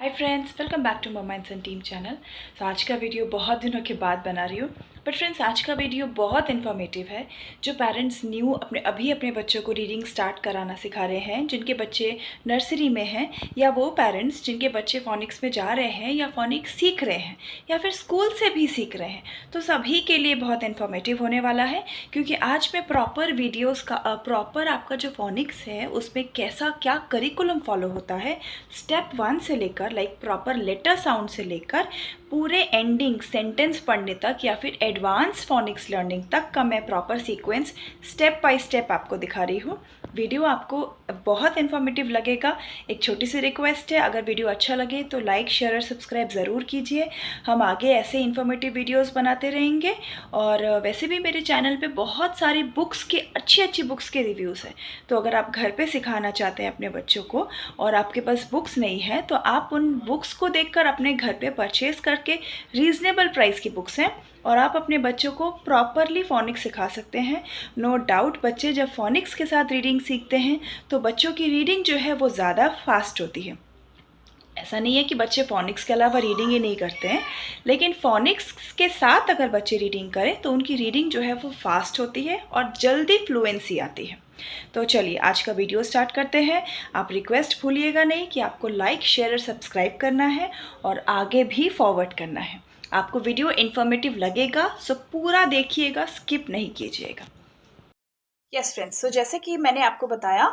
Hi friends, welcome back to mamma and son team channel. तो आज का video बहुत दिनों के बाद बना रही हूँ, बट फ्रेंड्स आज का वीडियो बहुत इन्फॉर्मेटिव है। जो पेरेंट्स न्यू अपने बच्चों को रीडिंग स्टार्ट कराना सिखा रहे हैं, जिनके बच्चे नर्सरी में हैं, या वो पेरेंट्स जिनके बच्चे फोनिक्स में जा रहे हैं या फोनिक्स सीख रहे हैं या फिर स्कूल से भी सीख रहे हैं, तो सभी के लिए बहुत इन्फॉर्मेटिव होने वाला है। क्योंकि आज मैं प्रॉपर वीडियोज़ का प्रॉपर आपका जो फोनिक्स है उसमें कैसा क्या करिकुलम फॉलो होता है, स्टेप 1 से लेकर लाइक प्रॉपर लेटर साउंड से लेकर पूरे एंडिंग सेंटेंस पढ़ने तक या फिर एडवांस फोनिक्स लर्निंग तक का मैं proper sequence step by step आपको दिखा रही हूँ। वीडियो आपको बहुत इन्फॉर्मेटिव लगेगा। एक छोटी सी रिक्वेस्ट है, अगर वीडियो अच्छा लगे तो लाइक शेयर और सब्सक्राइब ज़रूर कीजिए। हम आगे ऐसे इन्फॉर्मेटिव वीडियोस बनाते रहेंगे। और वैसे भी मेरे चैनल पे बहुत सारी बुक्स के अच्छी बुक्स के रिव्यूज़ हैं, तो अगर आप घर पे सिखाना चाहते हैं अपने बच्चों को और आपके पास बुक्स नहीं है तो आप उन बुक्स को देखकर अपने घर पे परचेज़ करके, रीज़नेबल प्राइस की बुक्स हैं और आप अपने बच्चों को प्रॉपरली फोनिक्स सिखा सकते हैं। नो डाउट बच्चे जब फोनिक्स के साथ रीडिंग सीखते हैं तो बच्चों की रीडिंग जो है वो ज़्यादा फास्ट होती है। ऐसा नहीं है कि बच्चे फोनिक्स के अलावा रीडिंग ही नहीं करते हैं, लेकिन फोनिक्स के साथ अगर बच्चे रीडिंग करें तो उनकी रीडिंग जो है वो फास्ट होती है और जल्दी फ्लुएंसी आती है। तो चलिए आज का वीडियो स्टार्ट करते हैं। आप रिक्वेस्ट भूलिएगा नहीं कि आपको लाइक शेयर और सब्सक्राइब करना है और आगे भी फॉरवर्ड करना है। आपको वीडियो इन्फॉर्मेटिव लगेगा सो पूरा देखिएगा, स्किप नहीं कीजिएगा। यस फ्रेंड्स, सो जैसे कि मैंने आपको बताया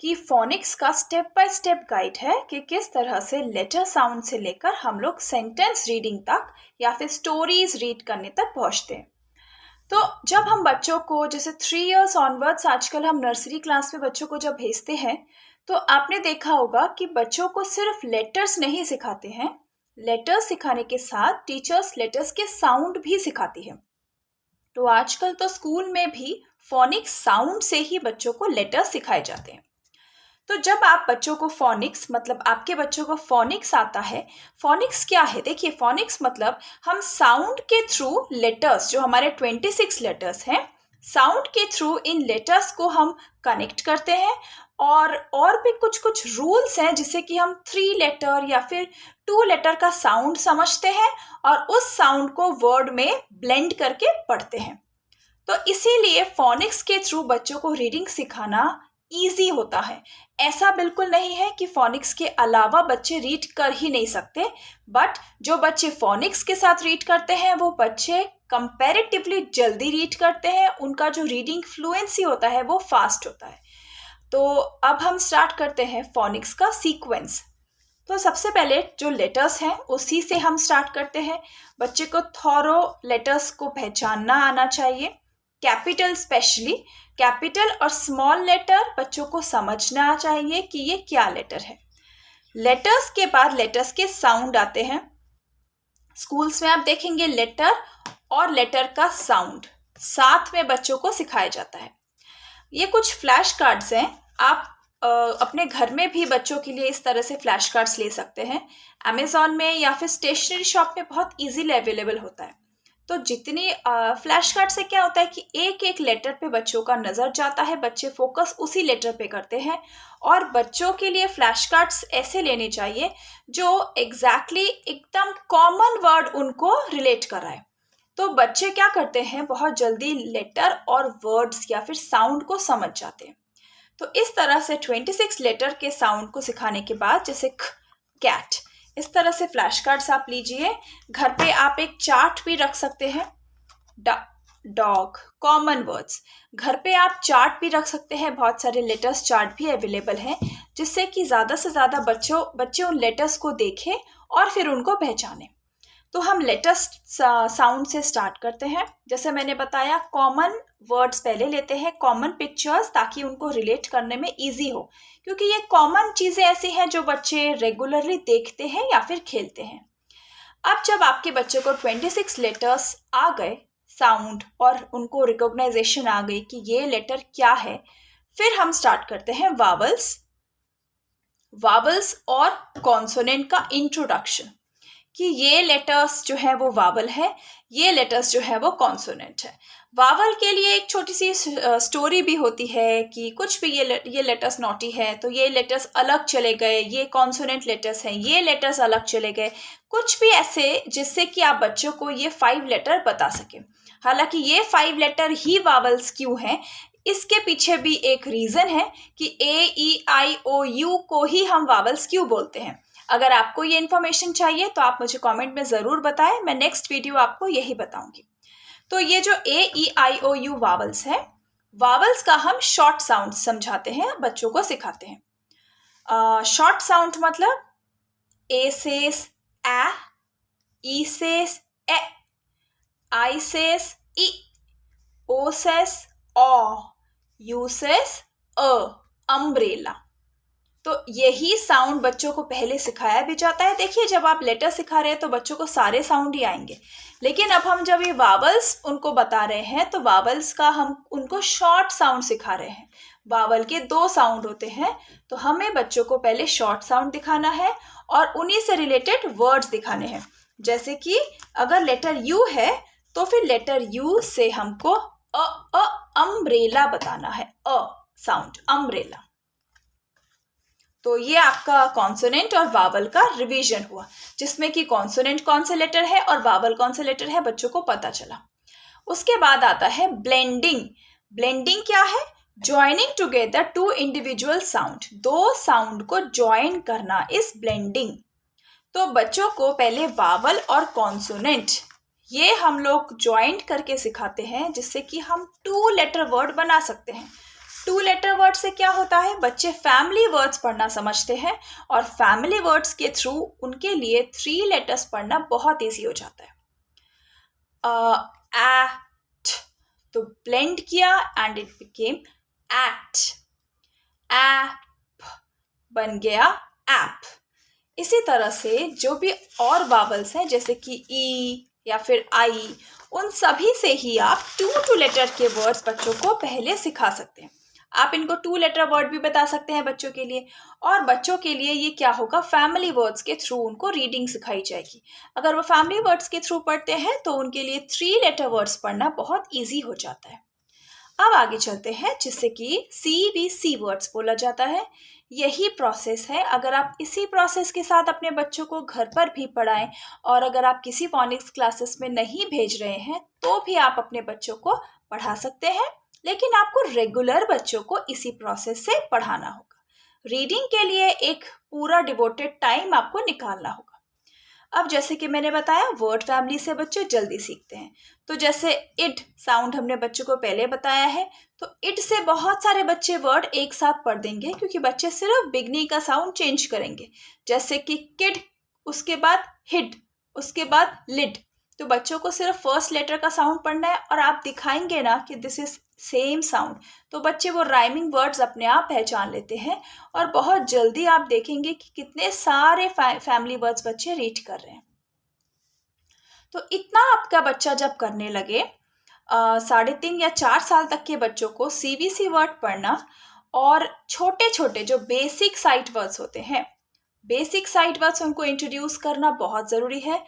कि फोनिक्स का स्टेप बाय स्टेप गाइड है कि किस तरह से लेटर साउंड से लेकर हम लोग सेंटेंस रीडिंग तक या फिर स्टोरीज रीड करने तक पहुंचते हैं। तो जब हम बच्चों को जैसे 3 इयर्स ऑनवर्ड्स, आजकल हम नर्सरी क्लास में बच्चों को जब भेजते हैं तो आपने देखा होगा कि बच्चों को सिर्फ लेटर्स नहीं सिखाते हैं। लेटर्स सिखाने के साथ टीचर्स लेटर्स के साउंड भी सिखाती है। तो आजकल तो स्कूल में भी फोनिक्स साउंड से ही बच्चों को लेटर्स सिखाए जाते हैं। तो जब आप बच्चों को फोनिक्स मतलब आपके बच्चों को फोनिक्स आता है, फोनिक्स क्या है? देखिए, फोनिक्स मतलब हम साउंड के थ्रू लेटर्स, जो हमारे 26 लेटर्स हैं, साउंड के थ्रू इन लेटर्स को हम कनेक्ट करते हैं। और भी कुछ कुछ रूल्स हैं जिससे कि हम 3 लेटर या फिर 2 लेटर का साउंड समझते हैं और उस साउंड को वर्ड में ब्लेंड करके पढ़ते हैं। तो इसीलिए फोनिक्स के थ्रू बच्चों को रीडिंग सिखाना ईजी होता है। ऐसा बिल्कुल नहीं है कि फोनिक्स के अलावा बच्चे रीड कर ही नहीं सकते, बट जो बच्चे फोनिक्स के साथ रीड करते हैं वो बच्चे कंपैरेटिवली जल्दी रीड करते हैं। उनका जो रीडिंग फ्लुएंसी होता है वो फास्ट होता है। तो अब हम स्टार्ट करते हैं फोनिक्स का सीक्वेंस। तो सबसे पहले जो लेटर्स हैं उसी से हम स्टार्ट करते हैं। बच्चे को थॉरो लेटर्स को पहचानना आना चाहिए। कैपिटल, स्पेशली कैपिटल और स्मॉल लेटर बच्चों को समझना चाहिए कि ये क्या लेटर है। लेटर्स के बाद लेटर्स के साउंड आते हैं। स्कूल्स में आप देखेंगे लेटर और लेटर का साउंड साथ में बच्चों को सिखाया जाता है। ये कुछ फ्लैश कार्ड्स हैं। आप अपने घर में भी बच्चों के लिए इस तरह से फ्लैश कार्ड्स ले सकते हैं। अमेज़ॉन में या फिर स्टेशनरी शॉप में बहुत इजीली अवेलेबल होता है। तो जितनी फ्लैश कार्ड से क्या होता है कि एक एक लेटर पे बच्चों का नज़र जाता है, बच्चे फोकस उसी लेटर पे करते हैं। और बच्चों के लिए फ्लैश कार्ड्स ऐसे लेने चाहिए जो एग्जैक्टली एकदम कॉमन वर्ड उनको रिलेट कराए। तो बच्चे क्या करते हैं, बहुत जल्दी लेटर और वर्ड्स या फिर साउंड को समझ जाते हैं। तो इस तरह से 26 लेटर के साउंड को सिखाने के बाद, जैसे कैट, इस तरह से फ्लैश कार्ड्स आप लीजिए। घर पे आप एक चार्ट भी रख सकते हैं। डॉग, कॉमन वर्ड्स, घर पे आप चार्ट भी रख सकते हैं। बहुत सारे लेटर्स चार्ट भी अवेलेबल हैं जिससे कि ज़्यादा से ज़्यादा बच्चे उन लेटर्स को देखें और फिर उनको पहचानें। तो हम लेटर्स साउंड से स्टार्ट करते हैं। जैसे मैंने बताया, कॉमन वर्ड्स पहले लेते हैं, कॉमन पिक्चर्स, ताकि उनको रिलेट करने में इजी हो, क्योंकि ये कॉमन चीज़ें ऐसी हैं जो बच्चे रेगुलरली देखते हैं या फिर खेलते हैं। अब जब आपके बच्चे को 26 लेटर्स आ गए साउंड और उनको रिकॉग्नाइजेशन आ गई कि ये लेटर क्या है, फिर हम स्टार्ट करते हैं वावल्स और कॉन्सोनेंट का इंट्रोडक्शन। कि ये लेटर्स जो है वो वावल है, ये लेटर्स जो है वो कॉन्सोनेंट है। वावल के लिए एक छोटी सी स्टोरी भी होती है कि कुछ भी ये लेटर्स नॉटी है तो ये लेटर्स अलग चले गए, ये कॉन्सोनेंट लेटर्स हैं, ये लेटर्स अलग चले गए, कुछ भी ऐसे जिससे कि आप बच्चों को ये 5 लेटर बता सकें। हालांकि ये 5 लेटर ही वावल्स क्यों हैं, इसके पीछे भी एक रीज़न है कि A E I O U को ही हम वावल्स क्यों बोलते हैं। अगर आपको ये इन्फॉर्मेशन चाहिए तो आप मुझे कमेंट में ज़रूर बताएं, मैं नेक्स्ट वीडियो आपको यही बताऊंगी। तो ये जो A E I O U vowels है, वावल्स का हम शॉर्ट साउंड समझाते हैं, बच्चों को सिखाते हैं। शॉर्ट साउंड मतलब A says A, E says E, I says I, O says O, U says A, umbrella. तो यही साउंड बच्चों को पहले सिखाया भी जाता है। देखिए, जब आप लेटर सिखा रहे हैं तो बच्चों को सारे साउंड ही आएंगे, लेकिन अब हम जब ये वावल्स उनको बता रहे हैं तो वावल्स का हम उनको शॉर्ट साउंड सिखा रहे हैं। वावल के 2 साउंड होते हैं, तो हमें बच्चों को पहले शॉर्ट साउंड दिखाना है और उन्हीं से रिलेटेड वर्ड्स दिखाने हैं। जैसे कि अगर लेटर यू है तो फिर लेटर यू से हमको अम्ब्रेला बताना है, अ साउंड, अम्ब्रेला। तो ये आपका कॉन्सोनेंट और वावल का रिवीजन हुआ, जिसमें कि कॉन्सोनेंट कौन से लेटर है और वावल कौन से लेटर है बच्चों को पता चला। उसके बाद आता है ब्लेंडिंग। ब्लेंडिंग क्या है? Joining together 2 individual sound, 2 sound को ज्वाइन करना इस ब्लेंडिंग। तो बच्चों को पहले वावल और कॉन्सोनेंट ये हम लोग ज्वाइंट करके सिखाते हैं, जिससे कि हम 2 लेटर वर्ड बना सकते हैं। 2 लेटर वर्ड से क्या होता है, बच्चे फैमिली वर्ड्स पढ़ना समझते हैं और फैमिली वर्ड्स के थ्रू उनके लिए 3 लेटर्स पढ़ना बहुत ईजी हो जाता है। एट, तो ब्लेंड किया and it became at. App बन गया ऐप। इसी तरह से जो भी और वावल्स हैं जैसे कि ई या फिर आई, उन सभी से ही आप 2 लेटर के वर्ड्स बच्चों को पहले सिखा सकते हैं। आप इनको 2 लेटर वर्ड भी बता सकते हैं बच्चों के लिए, और बच्चों के लिए ये क्या होगा, फैमिली वर्ड्स के थ्रू उनको रीडिंग सिखाई जाएगी। अगर वो फैमिली वर्ड्स के थ्रू पढ़ते हैं तो उनके लिए 3 लेटर वर्ड्स पढ़ना बहुत ईजी हो जाता है। अब आगे चलते हैं, जिससे कि CBC वर्ड्स बोला जाता है। यही प्रोसेस है। अगर आप इसी प्रोसेस के साथ अपने बच्चों को घर पर भी पढ़ाएं और अगर आप किसी फोनिक्स क्लासेस में नहीं भेज रहे हैं तो भी आप अपने बच्चों को पढ़ा सकते हैं, लेकिन आपको रेगुलर बच्चों को इसी प्रोसेस से पढ़ाना होगा। रीडिंग के लिए एक पूरा डिवोटेड टाइम आपको निकालना होगा। अब जैसे कि मैंने बताया, वर्ड फैमिली से बच्चे जल्दी सीखते हैं। तो जैसे इड साउंड हमने बच्चों को पहले बताया है, तो इड से बहुत सारे बच्चे वर्ड एक साथ पढ़ देंगे, क्योंकि बच्चे सिर्फ बिगनी का साउंड चेंज करेंगे। जैसे कि किड, उसके बाद हिड, उसके बाद लिड। तो बच्चों को सिर्फ फर्स्ट लेटर का साउंड पढ़ना है और आप दिखाएंगे ना कि दिस इज सेम साउंड, तो बच्चे वो राइमिंग वर्ड्स अपने आप पहचान लेते हैं और बहुत जल्दी आप देखेंगे कि कितने सारे फैमिली वर्ड्स बच्चे रीड कर रहे हैं। तो इतना आपका बच्चा जब करने लगे, 3.5 या 4 साल तक के बच्चों को CBC वर्ड पढ़ना और छोटे छोटे जो बेसिक साइट वर्ड्स होते हैं, बेसिक साइट वर्ड्स उनको इंट्रोड्यूस करना बहुत ज़रूरी है।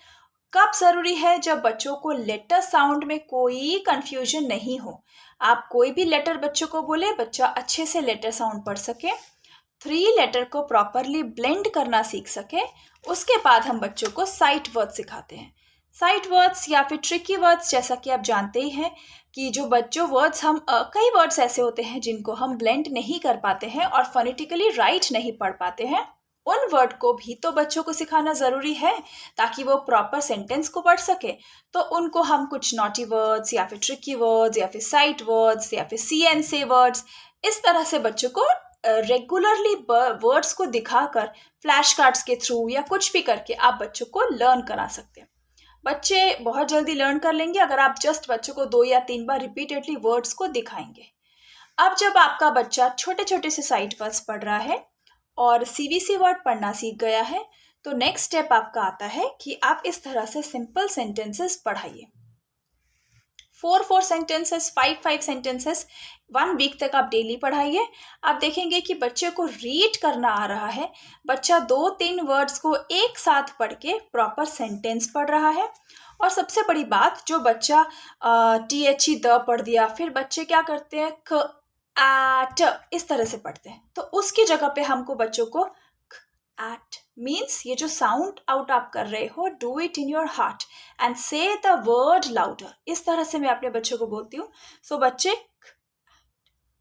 कब ज़रूरी है? जब बच्चों को लेटर साउंड में कोई कंफ्यूजन नहीं हो। आप कोई भी लेटर बच्चों को बोले, बच्चा अच्छे से लेटर साउंड पढ़ सके, 3 लेटर को प्रॉपरली ब्लेंड करना सीख सके। उसके बाद हम बच्चों को साइट वर्ड्स सिखाते हैं। साइट वर्ड्स या फिर ट्रिकी वर्ड्स, जैसा कि आप जानते ही हैं कि जो बच्चों वर्ड्स हम कई वर्ड्स ऐसे होते हैं जिनको हम ब्लेंड नहीं कर पाते हैं और फोनेटिकली राइट नहीं पढ़ पाते हैं, उन वर्ड को भी तो बच्चों को सिखाना ज़रूरी है ताकि वो प्रॉपर सेंटेंस को पढ़ सके। तो उनको हम कुछ नॉटी वर्ड्स या फिर ट्रिकी वर्ड्स या फिर साइट वर्ड्स या फिर सी एंड से वर्ड्स, इस तरह से बच्चों को रेगुलरली वर्ड्स को दिखाकर फ्लैश कार्ड्स के थ्रू या कुछ भी करके आप बच्चों को लर्न करा सकते हैं। बच्चे बहुत जल्दी लर्न कर लेंगे अगर आप जस्ट बच्चों को 2 या 3 बार रिपीटेडली वर्ड्स को दिखाएंगे। अब जब आपका बच्चा छोटे छोटे से साइट वर्ड्स पढ़ रहा है और CBC वर्ड पढ़ना सीख गया है, तो नेक्स्ट स्टेप आपका आता है कि आप इस तरह से सिंपल सेंटेंसेस पढ़ाइए। 4 सेंटेंसेस, 5 सेंटेंसेस 1 वीक तक आप डेली पढ़ाइए। आप देखेंगे कि बच्चे को रीड करना आ रहा है, बच्चा 2-3 वर्ड्स को एक साथ पढ़ के प्रॉपर सेंटेंस पढ़ रहा है। और सबसे बड़ी बात, जो बच्चा THE द पढ़ दिया, फिर बच्चे क्या करते हैं क आट इस तरह से पढ़ते हैं, तो उसकी जगह पे हमको बच्चों को एट मीन्स ये जो साउंड आउट आप कर रहे हो, do it in your heart and से द वर्ड लाउडर। इस तरह से मैं अपने बच्चों को बोलती हूँ। सो बच्चे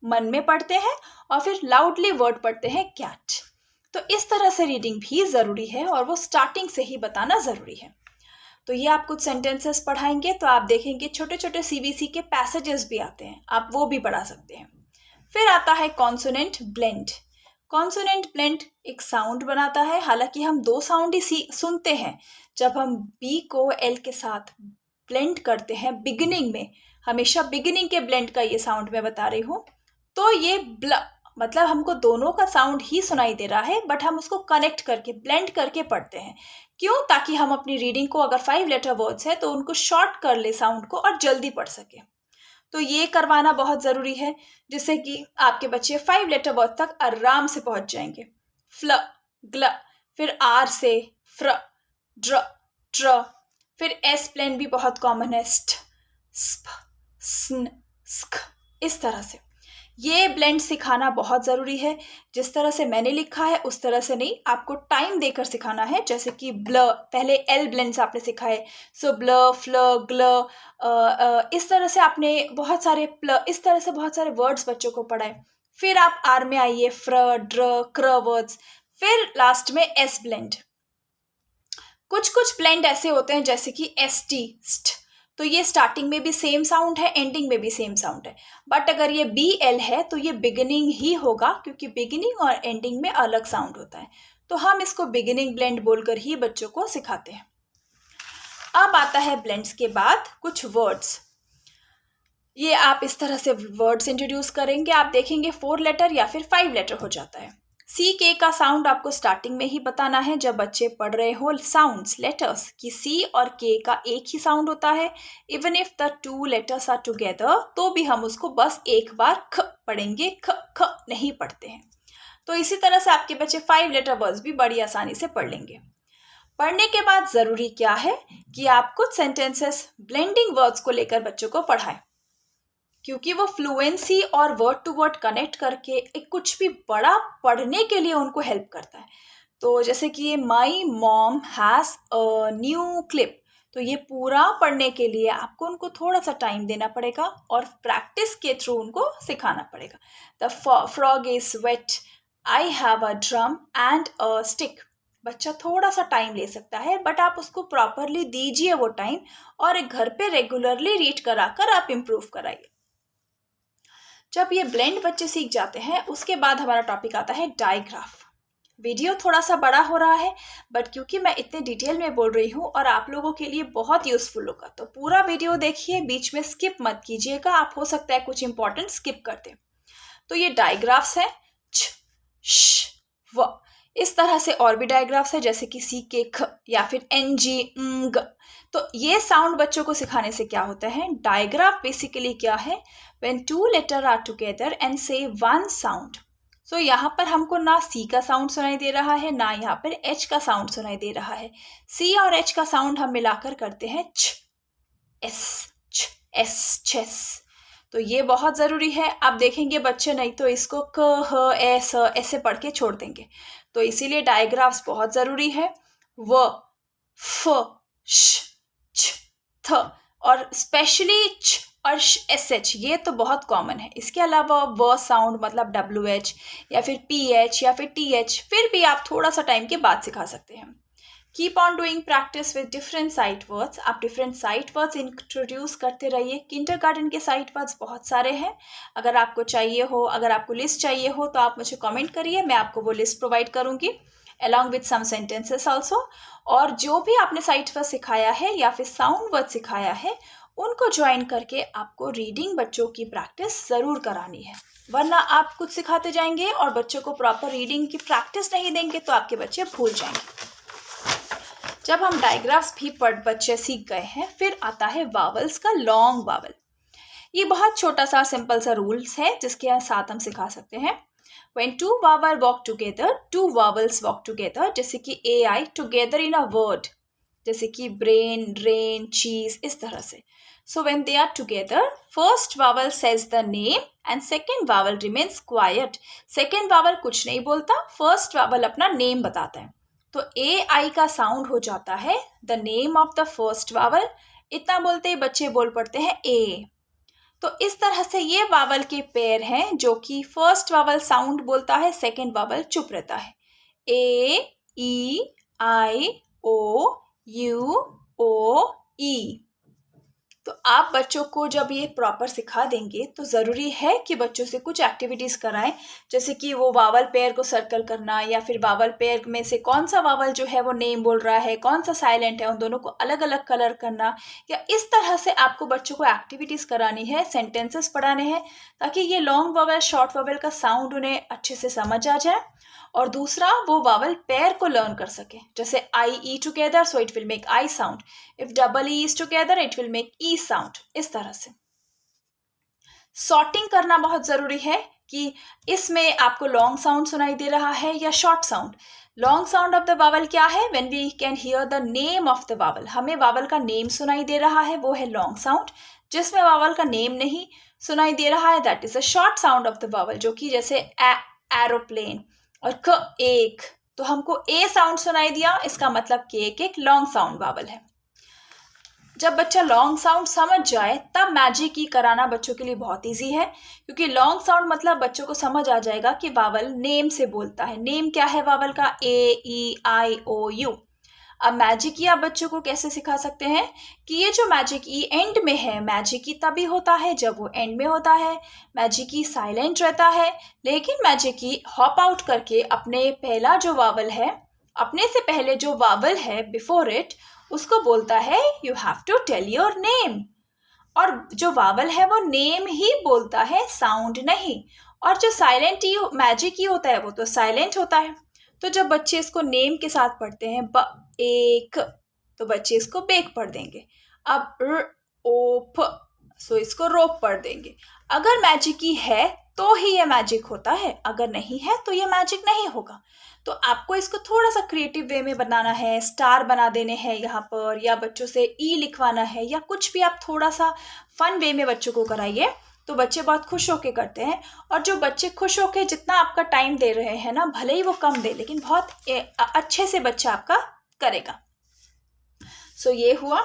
मन में पढ़ते हैं और फिर लाउडली वर्ड पढ़ते हैं कैट। तो इस तरह से रीडिंग भी ज़रूरी है और वो स्टार्टिंग से ही बताना ज़रूरी है। तो ये आप कुछ सेंटेंसेस पढ़ाएंगे तो आप देखेंगे छोटे छोटे CBC के पैसेजेस भी आते हैं, आप वो भी पढ़ा सकते हैं। फिर आता है कॉन्सोनेंट ब्लेंड। कॉन्सोनेंट ब्लेंड एक साउंड बनाता है, हालांकि हम 2 साउंड ही सुनते हैं। जब हम B को L के साथ ब्लेंड करते हैं बिगिनिंग में, हमेशा बिगिनिंग के ब्लेंड का ये साउंड मैं बता रही हूँ, तो ये मतलब हमको दोनों का साउंड ही सुनाई दे रहा है, बट हम उसको कनेक्ट करके ब्लेंड करके पढ़ते हैं। क्यों? ताकि हम अपनी रीडिंग को, अगर 5 लेटर वर्ड्स है तो उनको शॉर्ट कर ले साउंड को और जल्दी पढ़ सके। तो ये करवाना बहुत ज़रूरी है, जिससे कि आपके बच्चे 5 लेटर वर्ड तक आराम से पहुंच जाएंगे। फ्ल, ग्ल, फिर आर से फ्र, ड्र, ट्र, फिर एस प्लेन भी बहुत कॉमन है, स्ट, स्प, स्न, स्क, इस तरह से। ये ब्लेंड सिखाना बहुत ज़रूरी है। जिस तरह से मैंने लिखा है उस तरह से नहीं, आपको टाइम देकर सिखाना है। जैसे कि ब्ल, पहले L ब्लेंड्स आपने सिखाए, सो ब्ल, फ्ल, ग्ल, इस तरह से आपने बहुत सारे इस तरह से बहुत सारे वर्ड्स बच्चों को पढ़ाए। फिर आप आर में आइए, फ्र, ड्र, क्र वर्ड्स, फिर लास्ट में S ब्लेंड। कुछ ब्लेंड ऐसे होते हैं जैसे कि ST, स्ट, तो ये स्टार्टिंग में भी सेम साउंड है, एंडिंग में भी सेम साउंड है। बट अगर ये BL है तो ये बिगिनिंग ही होगा, क्योंकि बिगिनिंग और एंडिंग में अलग साउंड होता है। तो हम इसको बिगिनिंग ब्लेंड बोलकर ही बच्चों को सिखाते हैं। अब आता है ब्लेंड्स के बाद कुछ वर्ड्स। ये आप इस तरह से वर्ड्स इंट्रोड्यूस करेंगे, आप देखेंगे 4 लेटर या फिर 5 लेटर हो जाता है। CK का साउंड आपको स्टार्टिंग में ही बताना है जब बच्चे पढ़ रहे हो साउंड्स, लेटर्स, कि C और K का एक ही साउंड होता है। Even if the 2 letters are together, तो भी हम उसको बस एक बार ख पढ़ेंगे, ख नहीं पढ़ते हैं। तो इसी तरह से आपके बच्चे 5 लेटर वर्ड्स भी बड़ी आसानी से पढ़ लेंगे। पढ़ने के बाद ज़रूरी क्या है कि आप कुछ सेंटेंसेस ब्लेंडिंग वर्ड्स को लेकर बच्चों को पढ़ाएं, क्योंकि वो फ्लुएंसी और वर्ड टू वर्ड कनेक्ट करके एक कुछ भी बड़ा पढ़ने के लिए उनको हेल्प करता है। तो जैसे कि ये my mom has a new clip, तो ये पूरा पढ़ने के लिए आपको उनको थोड़ा सा टाइम देना पड़ेगा और प्रैक्टिस के थ्रू उनको सिखाना पड़ेगा। The frog is wet, I have a drum and a stick. बच्चा थोड़ा सा टाइम ले सकता है, बट आप उसको प्रॉपरली दीजिए वो टाइम, और एक घर पे रेगुलरली रीड कराकर आप इम्प्रूव कराइए। जब ये ब्लेंड बच्चे सीख जाते हैं, उसके बाद हमारा टॉपिक आता है डायग्राफ। वीडियो थोड़ा सा बड़ा हो रहा है, बट क्योंकि मैं इतने डिटेल में बोल रही हूँ और आप लोगों के लिए बहुत यूजफुल होगा, तो पूरा वीडियो देखिए, बीच में स्किप मत कीजिएगा। आप हो सकता है कुछ इंपॉर्टेंट स्किप कर दें। तो ये डायग्राफ्स हैं, छ, श, व। इस तरह से और भी डायग्राफ्स है, जैसे कि सी के ख या फिर NG, ग। तो ये साउंड बच्चों को सिखाने से क्या होता है, डायग्राफ बेसिकली क्या है, when 2 letter are together and say one sound। सो यहाँ पर हमको ना C का साउंड सुनाई दे रहा है, ना यहाँ पर H का साउंड सुनाई दे रहा है। C और H का साउंड हम मिलाकर करते हैं छ, एस, चेस। तो ये बहुत ज़रूरी है। आप देखेंगे बच्चे नहीं तो इसको क, ह, एस, ऐसे पढ़ के छोड़ देंगे, तो इसीलिए डायग्राफ्स बहुत ज़रूरी है। व, फ, श, छ, थ, और स्पेशली छ और SH, ये तो बहुत कॉमन है। इसके अलावा व साउंड मतलब WH या फिर PH या फिर TH, फिर भी आप थोड़ा सा टाइम के बाद सिखा सकते हैं। Keep on doing practice with different sight words. आप डिफरेंट साइट वर्ड्स इंट्रोड्यूस करते रहिए। किंडरगार्टन के साइट वर्ड्स बहुत सारे हैं। अगर आपको चाहिए हो, अगर आपको लिस्ट चाहिए हो, तो आप मुझे कमेंट करिए, मैं आपको वो लिस्ट प्रोवाइड करूँगी along with some sentences also। और जो भी आपने साइट वर्ड सिखाया है या फिर साउंड वर्ड सिखाया है, उनको ज्वाइन करके आपको रीडिंग बच्चों की प्रैक्टिस ज़रूर करानी है, वरना आप कुछ सिखाते जाएंगे और बच्चों को प्रॉपर रीडिंग की प्रैक्टिस नहीं देंगे तो आपके बच्चे भूल जाएंगे। जब हम डायग्राफ्स भी बच्चे सीख गए हैं, फिर आता है वावल्स का लॉन्ग वावल। ये बहुत छोटा सा सिंपल सा रूल्स है जिसके साथ हम सिखा सकते हैं. When two vowels walk together, two vowels walk together. जैसे कि AI together in a word. जैसे कि brain, rain, cheese इस तरह से. So when they are together, first vowel says the name and second vowel remains quiet. Second vowel कुछ नहीं बोलता, first vowel अपना name बताता है. तो AI का साउंड हो जाता है the name of the first vowel. इतना बोलते ही बच्चे बोल पड़ते हैं A. तो इस तरह से ये वावल के पेयर हैं जो कि फर्स्ट वावल साउंड बोलता है, सेकंड वावल चुप रहता है. ए, ई, आई, ओ, यू, ओ, ई. तो आप बच्चों को जब ये प्रॉपर सिखा देंगे तो ज़रूरी है कि बच्चों से कुछ एक्टिविटीज़ कराएं, जैसे कि वो वावल पेयर को सर्कल करना या फिर वावल पेयर में से कौन सा वावल जो है वो नेम बोल रहा है, कौन सा साइलेंट है, उन दोनों को अलग अलग कलर करना, या इस तरह से आपको बच्चों को एक्टिविटीज़ करानी है, सेंटेंसेस पढ़ाने हैं ताकि ये लॉन्ग वावल शॉर्ट वावल का साउंड उन्हें अच्छे से समझ आ जाए. और दूसरा वो वावल पेयर को लर्न कर सके, जैसे I E together so it will make I sound, if double E is together it will make E sound. इस तरह से सॉर्टिंग करना बहुत जरूरी है कि इसमें आपको लॉन्ग साउंड सुनाई दे रहा है या short sound. Long sound of the vowel क्या है? When we can hear the name of the vowel, हमें वावल का नेम सुनाई दे रहा है, वो है लॉन्ग साउंड. जिसमें वावल का नेम नहीं सुनाई दे रहा है that is a short sound of the vowel, जो कि जैसे एरोप्लेन और क एक. तो हमको ए साउंड सुनाई दिया, इसका मतलब केक एक लॉन्ग साउंड वावल है. जब बच्चा लॉन्ग साउंड समझ जाए तब मैजिक ई कराना बच्चों के लिए बहुत इजी है, क्योंकि लॉन्ग साउंड मतलब बच्चों को समझ आ जाएगा कि वावल नेम से बोलता है. नेम क्या है वावल का? ए, ई, आई, ओ, यू. अब मैजिक ई आप बच्चों को कैसे सिखा सकते हैं कि ये जो मैजिक ई एंड में है, मैजिक ई तभी होता है जब वो एंड में होता है. मैजिक ई साइलेंट रहता है, लेकिन मैजिक ई हॉप आउट करके अपने पहला जो वावल है, अपने से पहले जो वावल है बिफोर इट, उसको बोलता है you have to tell your name. और जो वावल है वो नेम ही बोलता है, साउंड नहीं. और जो साइलेंट ई मैजिक ई होता है वो तो साइलेंट होता है. तो जब बच्चे इसको नेम के साथ पढ़ते हैं ब एक, तो बच्चे इसको बेक पढ़ देंगे. अब र ओ प, सो इसको रोप पढ़ देंगे. अगर मैजिक ई है तो ही ये मैजिक होता है, अगर नहीं है तो ये मैजिक नहीं होगा. तो आपको इसको थोड़ा सा क्रिएटिव वे में बनाना है, स्टार बना देने हैं यहाँ पर, या बच्चों से ई लिखवाना है, या कुछ भी आप थोड़ा सा फन वे में बच्चों को कराइए तो बच्चे बहुत खुश होके करते हैं. और जो बच्चे खुश होके जितना आपका टाइम दे रहे हैं ना, भले ही वो कम दे लेकिन बहुत अच्छे से बच्चा आपका करेगा. सो ये हुआ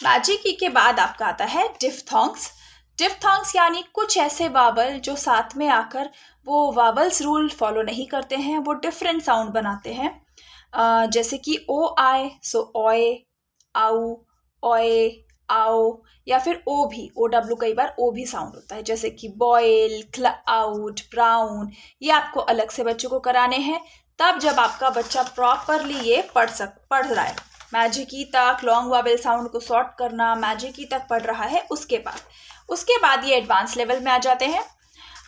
मैजिक ई. के बाद आपका आता है डिफ्थोंग्स. डिफ्थोंग्स यानी कुछ ऐसे वावल जो साथ में आकर वो वावल्स रूल फॉलो नहीं करते हैं, वो डिफरेंट साउंड बनाते हैं. जैसे कि ओ आई, सो ओए, आउ, ओए, आओ, या फिर ओ भी, ओ डब्ल्यू कई बार ओ भी साउंड होता है, जैसे कि बॉयल, क्लाउड, ब्राउन. ये आपको अलग से बच्चों को कराने हैं तब जब आपका बच्चा प्रॉपरली ये पढ़ रहा है. मैजिक ई तक लॉन्ग वावेल साउंड को सॉर्ट करना, मैजिक ई तक पढ़ रहा है. उसके बाद ये एडवांस लेवल में आ जाते हैं.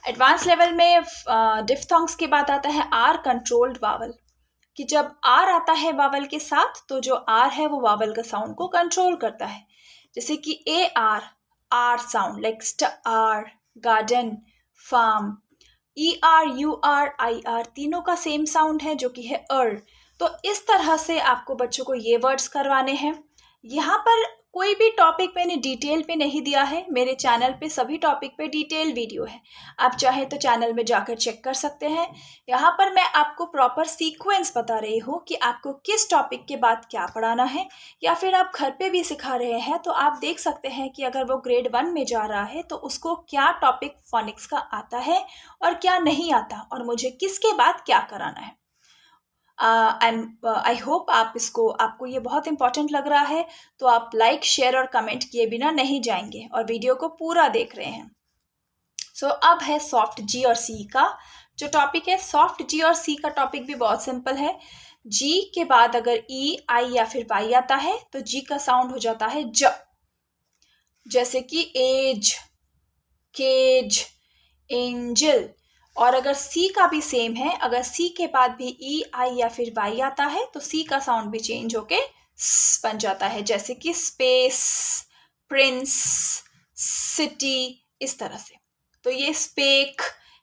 एडवांस लेवल में डिफ्थोंग्स के बाद आता है आर कंट्रोल्ड वावल, कि जब आर आता है वावल के साथ तो जो आर है वो वावल का साउंड को कंट्रोल करता है. जैसे कि A R sound like star, garden, farm. E R, U R, I R तीनों का सेम साउंड है जो कि है अर. तो इस तरह से आपको बच्चों को ये वर्ड्स करवाने हैं. यहाँ पर कोई भी टॉपिक मैंने डिटेल पे नहीं दिया है, मेरे चैनल पे सभी टॉपिक पे डिटेल वीडियो है, आप चाहे तो चैनल में जाकर चेक कर सकते हैं. यहाँ पर मैं आपको प्रॉपर सीक्वेंस बता रही हूँ कि आपको किस टॉपिक के बाद क्या पढ़ाना है, या फिर आप घर पे भी सिखा रहे हैं तो आप देख सकते हैं कि अगर वो ग्रेड 1 में जा रहा है तो उसको क्या टॉपिक फोनिक्स का आता है और क्या नहीं आता, और मुझे किसके बाद क्या कराना है. आई होप आपको ये बहुत इंपॉर्टेंट लग रहा है, तो आप लाइक, शेयर और कमेंट किए बिना नहीं जाएंगे और वीडियो को पूरा देख रहे हैं. सो अब है सॉफ्ट जी और सी का जो टॉपिक है. सॉफ्ट जी और सी का टॉपिक भी बहुत सिंपल है. जी के बाद अगर ई, आई या फिर वाई आता है तो जी का साउंड हो जाता है ज, जैसे कि एज, केज, एंजल. और अगर सी का भी सेम है, अगर सी के बाद भी ई, आई या फिर वाई आता है तो सी का साउंड भी चेंज होके स बन जाता है, जैसे कि स्पेस, प्रिंस, सिटी, इस तरह से। तो ये स्पेक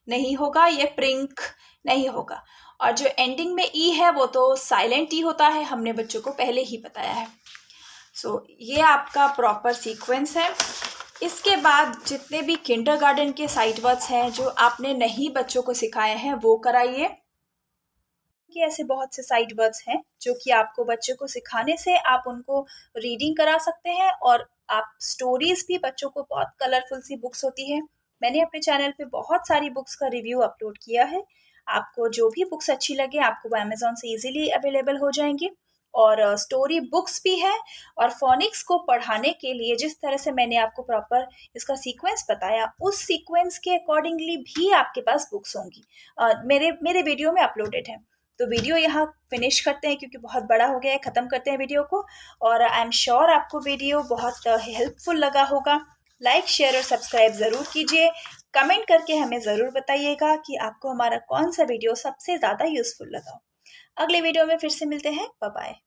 नहीं होगा, ये प्रिंक नहीं होगा। और जो एंडिंग में ई है वो तो साइलेंट ई होता है, हमने बच्चों को पहले ही बताया है। ये आपका प्रॉपर सीक्वेंस है। इसके बाद जितने भी किंडरगार्टन के साइट वर्ड्स हैं जो आपने नहीं बच्चों को सिखाए हैं वो कराइए। कि ऐसे बहुत से साइट वर्ड्स हैं जो कि आपको बच्चों को सिखाने से आप उनको रीडिंग करा सकते हैं। और आप स्टोरीज भी, बच्चों को बहुत कलरफुल सी बुक्स होती है, मैंने अपने चैनल पे बहुत सारी बुक्स का रिव्यू अपलोड किया है। आपको जो भी बुक्स अच्छी लगे आपको वो अमेजोन से इजीली अवेलेबल हो जाएंगी। और स्टोरी बुक्स भी है। और फोनिक्स को पढ़ाने के लिए जिस तरह से मैंने आपको प्रॉपर इसका सीक्वेंस बताया, उस सीक्वेंस के अकॉर्डिंगली भी आपके पास बुक्स होंगी। मेरे मेरे वीडियो में अपलोडेड है। तो वीडियो यहाँ फिनिश करते हैं क्योंकि बहुत बड़ा हो गया है, ख़त्म करते हैं वीडियो को। और आई एम श्योर आपको वीडियो बहुत हेल्पफुल लगा होगा। लाइक, शेयर और सब्सक्राइब ज़रूर कीजिए। कमेंट करके हमें ज़रूर बताइएगा कि आपको हमारा कौन सा वीडियो सबसे ज़्यादा यूज़फुल लगा। अगले वीडियो में फिर से मिलते हैं। Bye bye.